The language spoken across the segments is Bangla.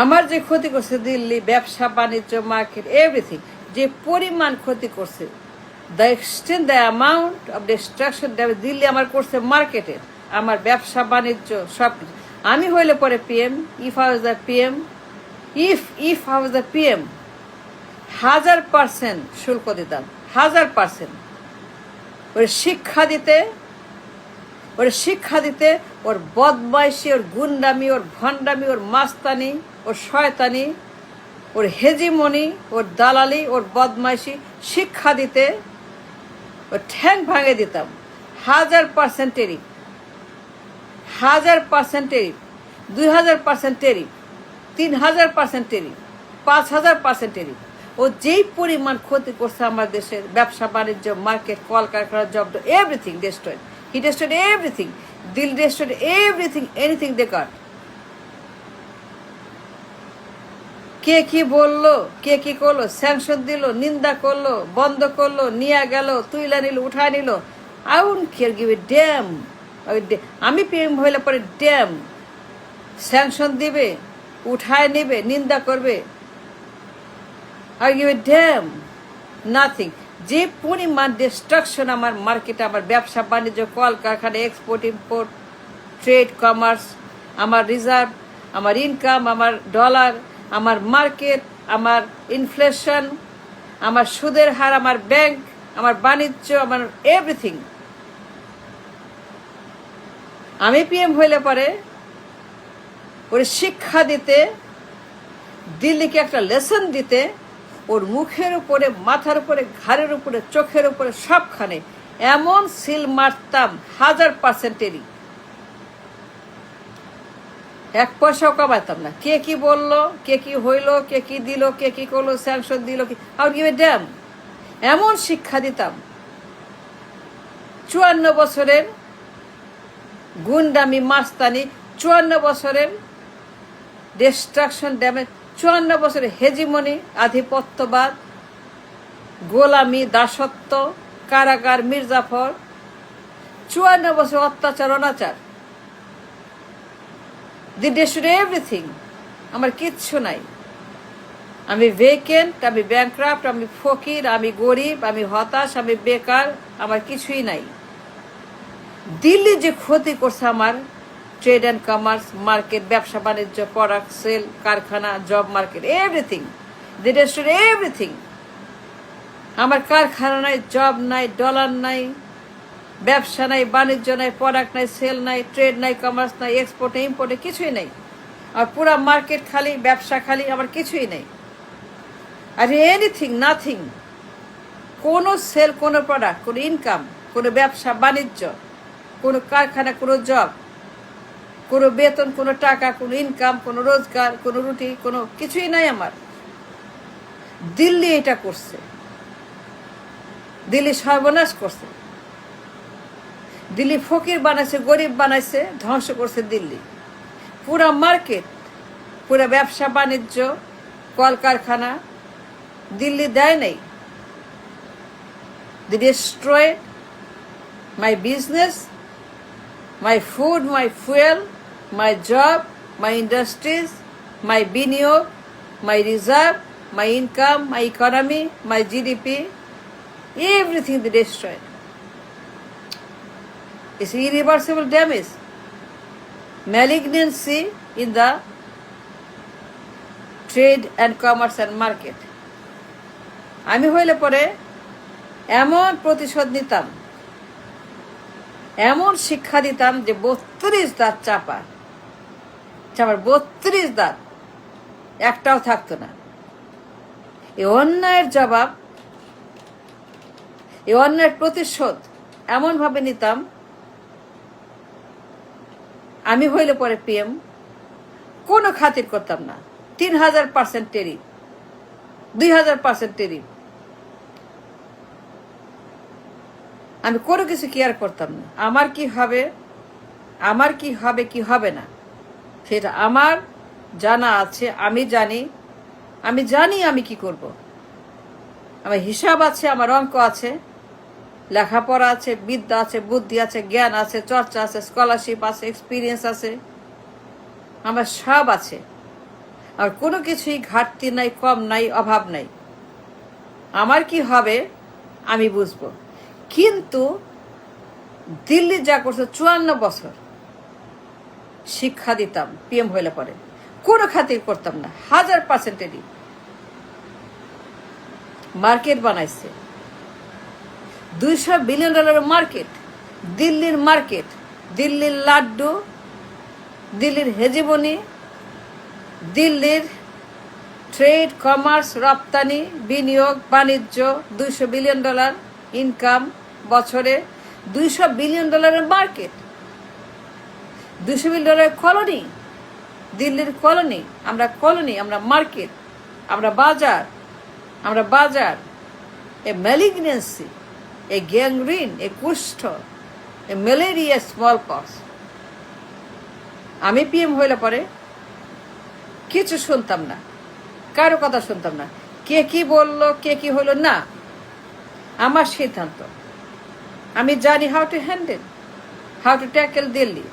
আমার যে ক্ষতি করছে দিল্লি, ব্যবসা বাণিজ্য, মার্কেট, এভরিথিং, যে পরিমাণ ক্ষতি করছে, the extent, the amount of distraction Delhi আমার করছে মার্কেটের, আমার ব্যবসা বাণিজ্য সব কিছু। আমি হইলে পরে PM, if I was the PM, if I was the PM, 1000% শুল্ক দিতাম, 1000%। ওর শিক্ষা দিতে, ওর বদমাইশি, ওর গুন্ডামি, ওর ভণ্ডামি, ওর মাস্তানি, ওর শয়তানি, ওর হেজিমনি, ওর দালালি, ওর বদমাইশি শিক্ষা দিতে ওর ঠ্যাং ভাঙে দিতাম। 1000% tariff, 1000% tariff, 2000% tariff, 3000% tariff, 5000% tariff. ও যেই পরিমাণ ক্ষতি করছে আমার দেশের ব্যবসা বাণিজ্য, মার্কেট, কলকারখানা, job, everything destroyed. He destroyed everything. Dil destroyed everything, anything they got. কে কি বললো, কে কি করলো, স্যাংশন দিল, নিন্দা করলো, বন্ধ করলো, নিয়ে গেল, তুইলা নিল, উঠায় নিল, I wouldn't care, give a damn. আমি পিএম হইলে পরে ড্যাম, স্যাংশন দিবে, উঠায় নেবে, নিন্দা করবে, I give a damn, nothing. যে পরিমাণ ডিস্ট্রাকশন আমার মার্কেটে, আমার ব্যবসা বাণিজ্য, কলকারখানা, এক্সপোর্ট ইম্পোর্ট, ট্রেড, কমার্স, আমার রিজার্ভ, আমার ইনকাম, আমার ডলার, আমার মার্কেট, আমার ইনফ্লেশন, আমার সুদের হার, আমার ব্যাংক, আমার বাণিজ্য, আমার এভরিথিং। আমি পিএম হইলে পরে ওর শিক্ষা দিতে, দিল্লিকে একটা লেসন দিতে, ওর মুখের উপরে, মাথার উপরে, ঘাড়ের উপরে, চোখের উপরে, সবখানে এমন সিল মারতাম, 1000%। 1 পয়সাও কামাইতাম না। কে কি বললো, কে কি হইলো, কে কি দিল, কে কি করলো, স্যাংশন দিল, আর গিভ এ ড্যাম, এমন শিক্ষা দিতাম। 54 বছরের গুন্ডামি, মাস্তানি, 54 বছরের ডিস্ট্রাকশন, ড্যামেজ, 54 বছরের হেজিমনি, আধিপত্যবাদ, গোলামি, দাসত্ব, কারাগার, মির্জাফর, 54 বছর অত্যাচার, অনাচার। দি ডেস্ট্রয়েড এভরিথিং। আমার কিচ্ছু নাই। আমি ভেকেন্ট, আমি ব্যাংক্রাফট, আমি ফকির, আমি গরিব, আমি হতাশ, আমি বেকার, আমার কিছুই নাই। দিল্লি যে ক্ষতি করছে আমার ট্রেড অ্যান্ড কমার্স, মার্কেট, ব্যবসা বাণিজ্য, প্রোডাক্ট সেল, কারখানা, জব মার্কেট, এভরিথিং, দি ডেস্ট্রয়েড এভরিথিং। আমার কারখানা নাই, জব নাই, ডলার নাই, ব্যবসা নাই, বাণিজ্য নাই, প্রোডাক্ট নাই, সেল নাই, ট্রেড নাই, কমার্স নাই, এক্সপোর্টে ইম্পোর্টে কিছুই নাই। আর পুরা মার্কেট খালি, ব্যবসা খালি, আমার কিছুই নেই। আর এনিথিং, নাথিং, কোনো সেল, কোনো প্রোডাক্ট, কোনো ইনকাম, কোনো ব্যবসা বাণিজ্য, কোনো কারখানা, কোনো জব, কোনো বেতন, কোনো টাকা, কোনো ইনকাম, কোনো রোজগার, কোনো রুটি, কোনো কিছুই নাই আমার। দিল্লি এটা করছে, দিল্লি সর্বনাশ করছে, দিল্লি ফকির বানাইছে, গরিব বানাইছে, ধ্বংস করছে দিল্লি। পুরা মার্কেট, পুরা ব্যবসা বাণিজ্য, কলকারখানা দিল্লি দেয় নাই। They destroyed my business, my food, my fuel, my job, my industries, my biniyog, my reserve, my income, my economy, my GDP, everything they destroyed. It's irreversible damage, malignancy in the trade and commerce and market. আমি হইলে পরে এমন প্রতিশোধ নিতাম, এমন শিক্ষা দিতাম যে 32 দাঁত চাপা, 32 দাঁত, একটাও থাকতো না। এই অন্যায়ের জবাব, এই অন্যায়ের প্রতিশোধ এমনভাবে নিতাম। আমি হইলে পরে পিএম, কোনো খাতির করতাম না। 3000% টেরিফ, 2000% টেরিফ, আমি কোনো কিছু কেয়ার করতাম না। আমার কি হবে, আমার কি হবে, কি হবে না, সেটা আমার জানা আছে। আমি জানি আমি কি করব। আমার হিসাব আছে, আমার অঙ্ক আছে, লেখাপড়া আছে, বিদ্যা আছে, বুদ্ধি আছে, জ্ঞান আছে, চর্চা আছে, স্কলারশিপ আছে, এক্সপিরিয়েন্স আছে, আমার সব আছে। আর কোনো কিছুই ঘাটতি নাই, কম নাই, অভাব নাই। আমার কি হবে আমি বুঝবো। কিন্তু দিল্লি যা করছে 54 বছর শিক্ষা দিতাম পিএম হইলে পরে, কোনো খাতির করতাম না, 1000%। মার্কেট বানাইছে, $200 বিলিয়ন মার্কেট, দিল্লির মার্কেট, দিল্লির লাড্ডু, দিল্লির হেজিমনি, দিল্লির ট্রেড, কমার্স, রপ্তানি, বিনিয়োগ, বাণিজ্য, $200 বিলিয়ন ইনকাম বছরে, $200 বিলিয়ন মার্কেট, $200 বিলিয়ন কলোনি, দিল্লির কলোনি, আমরা মার্কেট, আমরা বাজার, এ ম্যালিগনেন্সি, এ গ্যাংরিন, এ কুষ্ঠ, এ ম্যালেরিয়া, স্মল পক্স। আমি পিএম হইলে পরে কিছু শুনতাম না, কারো কথা শুনতাম না, কে কি বললো, কে কি হলো না, আমার সিদ্ধান্ত। আমি জানি হাউ টু ট্যাকেল দিল্লি।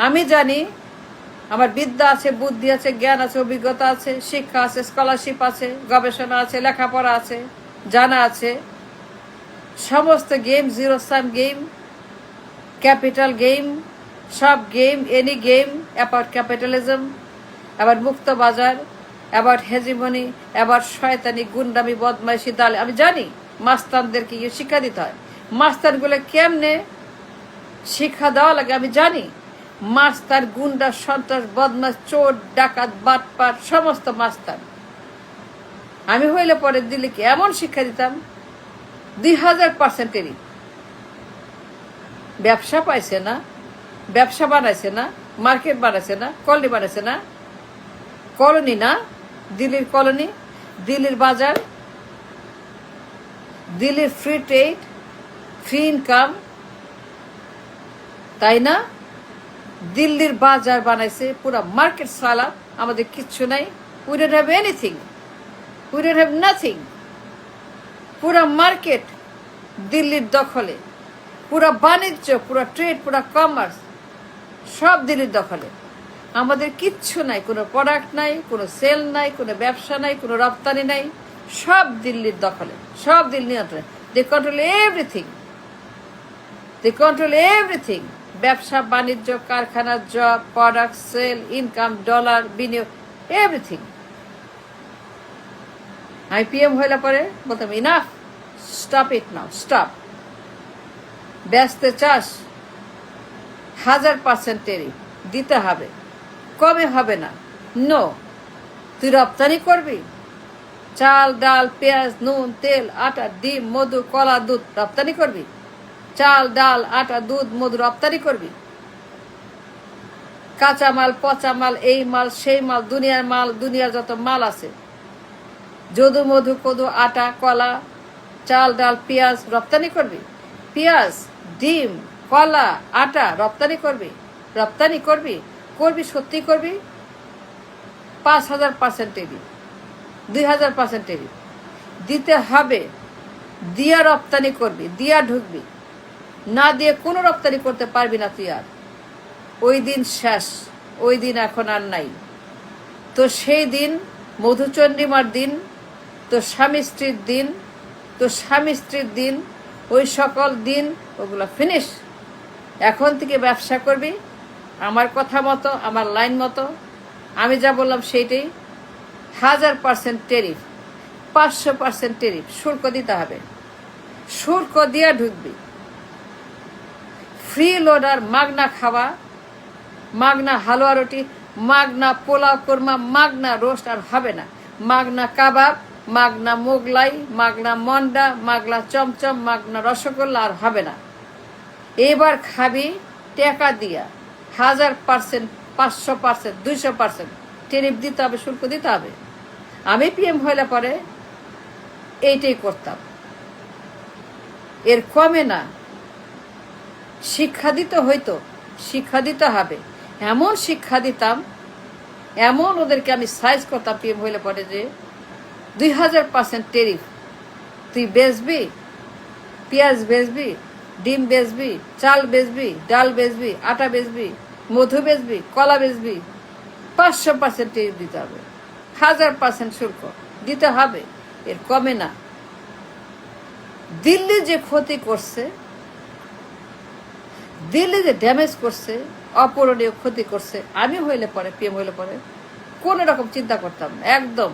আমি জানি আমার বিদ্যা আছে, বুদ্ধি আছে, জ্ঞান আছে, অভিজ্ঞতা আছে, শিক্ষা আছে, স্কলারশিপ আছে, গবেষণা আছে, লেখাপড়া আছে, জানা আছে। সমস্ত game, zero sum game, capital game, সব game, any game about capitalism, about মুক্ত বাজার, অ্যাবাউট হেজিমনি, অ্যাবাউট শয়তানি, গুন্ডামি, বদমাইশি, দালে। আমি জানি মাস্তানদেরকে শিক্ষা দিতে হয়, মাস্তানগুলো কেমনে শিক্ষা দেওয়া লাগে আমি জানি। মাস্তান, গুন্ডা, সন্ত্রাস, বদমাস, চোর, ডাকাত, বাটপাট, সমস্ত মাস্তান। আমি হইলে পরে দিল্লিকে এমন শিক্ষা দিতাম 2000%। ব্যবসা পাইছে না, ব্যবসা বানাইছে না, মার্কেট বানাইছে না, কলোনি বানাইছে না, কলোনি না, দিল্লির কলোনি, দিল্লির বাজার, দিল্লির ফ্রি ট্রেড, ফ্রি ইনকাম, তাই না? দিল্লির বাজার বানাইছে, পুরো মার্কেট সালা। আমাদের কিচ্ছু নাই, we don't have anything, we don't have nothing. পুরো মার্কেট দিল্লির দখলে, পুরো বাণিজ্য, পুরো ট্রেড, পুরো কমার্স সব দিল্লির দখলে। আমাদের কিচ্ছু নাই, কোনো প্রোডাক্ট নাই, কোনো সেল নাই, কোনো ব্যবসা নাই, কোনো রপ্তানি নাই, সব দিল্লির দখলে, সব দিল্লি নিয়ন্ত্রণে। দে কন্ট্রোল এভরিথিং, ব্যবসা বাণিজ্য, কারখানা, job, product, sale, income, dollar, বিনিয়োগ, এভরিথিং। আমি পিএম হইলে পরে বলতাম enough, stop it now, stop. ব্যস্তে চাস 1000% টেরিফ দিতে হবে, কমে হবে না। নো, তুই রপ্তানি করবি, চাল, ডাল, পেঁয়াজ, নুন, তেল, আটা, ডিম, মধু, কলা, দুধ রপ্তানি করবি। চাল, ডাল, আটা, দুধ, মধু রপ্তানি করবি। কাঁচা মাল, পচা মাল, এই মাল, সেই মাল, দুনিয়ার যত মাল আছে, যদু, মধু, কদু, আটা, কলা, চাল, ডাল, পেঁয়াজ রপ্তানি করবি। পেঁয়াজ, ডিম, কলা, আটা রপ্তানি করবি, সত্যি করবি। 5000% টেরিফ, 2000% টেরিফ দিতে হবে। দিয়া রপ্তানি করবি, দিয়া ঢুকবি, না দিয়ে কোনো রপ্তানি করতে পারবি না তুই। আর ওই দিন শেষ, ওই দিন এখন আর নাই। তো সেই দিন মধুচন্দ্রিমার দিন, তো স্বামী স্ত্রীর দিন, ওই সকল দিন ওগুলো ফিনিশ। এখন থেকে ব্যবসা করবি আমার কথা মতো, আমার লাইন মতো, আমি যা বললাম সেইটাই। 1000% টেরিফ, 500% টেরিফ, শুল্ক দিতে হবে, শুল্ক দিয়ে ঢুকবি। ফ্রি লোডার, মাগনা খাওয়া, মাগনা হালুয়া রুটি, মাগনা পোলাও কোরমা, মাগনা রোস্ট আর হবে না। মাগনা কাবাব, মাগনা মোগলাই, মাগনা মন্ডা, মাগনা চমচম, মাগনা রসগোল্লা আর হবে না। এবার খাবি টাকা দিয়া 1000%, 500%, 200% টেরিফ দিতে হবে, শুল্ক দিতে হবে। আমি পিএম হইলে পরে এইটাই করতাম, এর কমে না। শিক্ষা দিতে হইতো, শিক্ষা দিতে হবে, এমন শিক্ষা দিতাম, এমন ওদেরকে আমি সাইজ করতাম পিএম হইলে পরে যে 2000% টেরিফ। তুই বেচবি, পেঁয়াজ বেচবি, ডিম বেচবি, চাল বেচবি, ডাল বেচবি, আটা বেচবি, মধু বেচবি, কলা বেচবি, 500% টেরিফ দিতে হবে। 1000% শুল্ক দিতে হবে, এর কমে না। দিল্লি যে ক্ষতি করছে, দিল্লি যে ড্যামেজ করছে, অপূরণীয় ক্ষতি করছে, আমি হইলে পরে, পিএম হইলে পরে কোনো রকম চিন্তা করতাম না, একদম